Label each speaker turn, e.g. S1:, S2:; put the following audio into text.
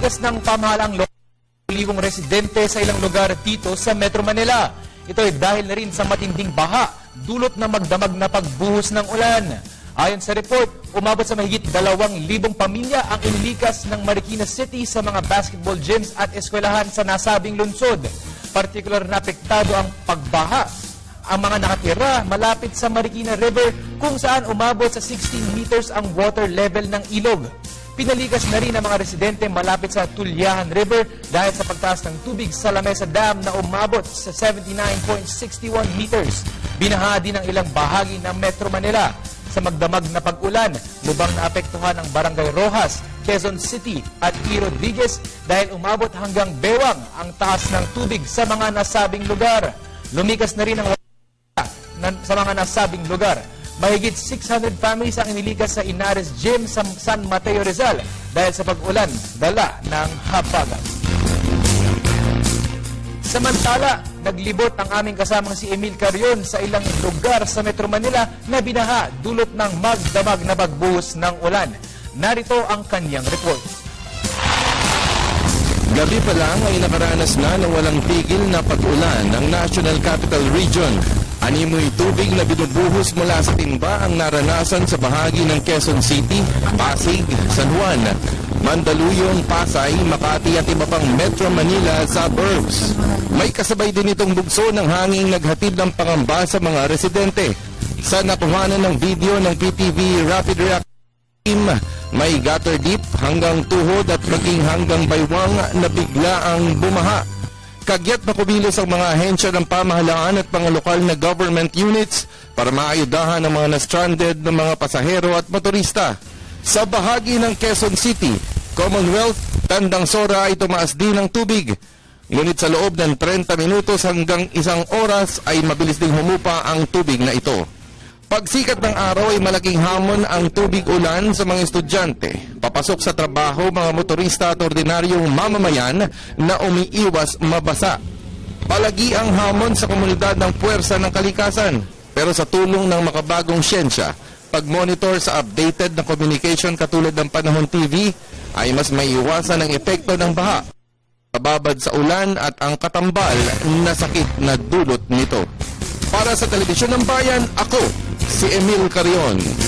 S1: Pinalikas ng pamahalang libong residente sa ilang lugar dito sa Metro Manila. Ito ay dahil na rin sa matinding baha, dulot na magdamag na pagbuhos ng ulan. Ayon sa report, umabot sa mahigit 2,000 pamilya ang inilikas ng Marikina City sa mga basketball gyms at eskwelahan sa nasabing lungsod. Partikular na apektado ang pagbaha ang mga nakatira malapit sa Marikina River kung saan umabot sa 16 meters ang water level ng ilog. Pinalikas na rin ang mga residente malapit sa Tulyahan River dahil sa pagtaas ng tubig sa Lamesa Dam na umabot sa 79.61 meters. Binaha din ang ilang bahagi ng Metro Manila. Sa magdamag na pag-ulan, lubang naapektuhan ang Barangay Rojas, Quezon City at E. Rodriguez dahil umabot hanggang bewang ang taas ng tubig sa mga nasabing lugar. Lumikas na rin ang sa mga nasabing lugar. Mahigit 600 families ang inilikas sa Inares Gym sa San Mateo Rizal dahil sa pag-ulan dala ng habagat. Samantala, naglibot ang aming kasamang si Emil Carion sa ilang lugar sa Metro Manila na binaha dulot ng magdamag na pagbuhos ng ulan. Narito ang kanyang report.
S2: Gabi pa lang ay nakaranas na ng walang tigil na pag-ulan ng National Capital Region. Animoy tubig na binubuhos mula sa timba ang naranasan sa bahagi ng Quezon City, Pasig, San Juan, Mandaluyong, Pasay, Makati at iba pang Metro Manila suburbs. May kasabay din itong bugso ng hanging naghatid ng pangamba sa mga residente. Sa nakuhanan ng video ng PTV Rapid Reaction Team, may gutter deep hanggang tuhod at maging hanggang baywang na bigla ang bumaha. Kagyat na kumilos ang mga ahensya ng pamahalaan at mga lokal na government units para maayudahan ang mga na-stranded ng mga pasahero at motorista. Sa bahagi ng Quezon City, Commonwealth, Tandang Sora ay tumaas din ng tubig. Ngunit sa loob ng 30 minutos hanggang 1 oras ay mabilis ding humupa ang tubig na ito. Pagsikat ng araw ay malaking hamon ang tubig ulan sa mga estudyante, papasok sa trabaho, mga motorista at ordinaryong mamamayan na umiiwas mabasa. Palagi ang hamon sa komunidad ng puwersa ng kalikasan, pero sa tulong ng makabagong siyensya, pag-monitor sa updated na communication katulad ng Panahon TV ay mas maiiwasan ang epekto ng baha, pababad sa ulan at ang katambal na sakit na dulot nito. Para sa Telebisyon ng Bayan, ako si Emil Carion.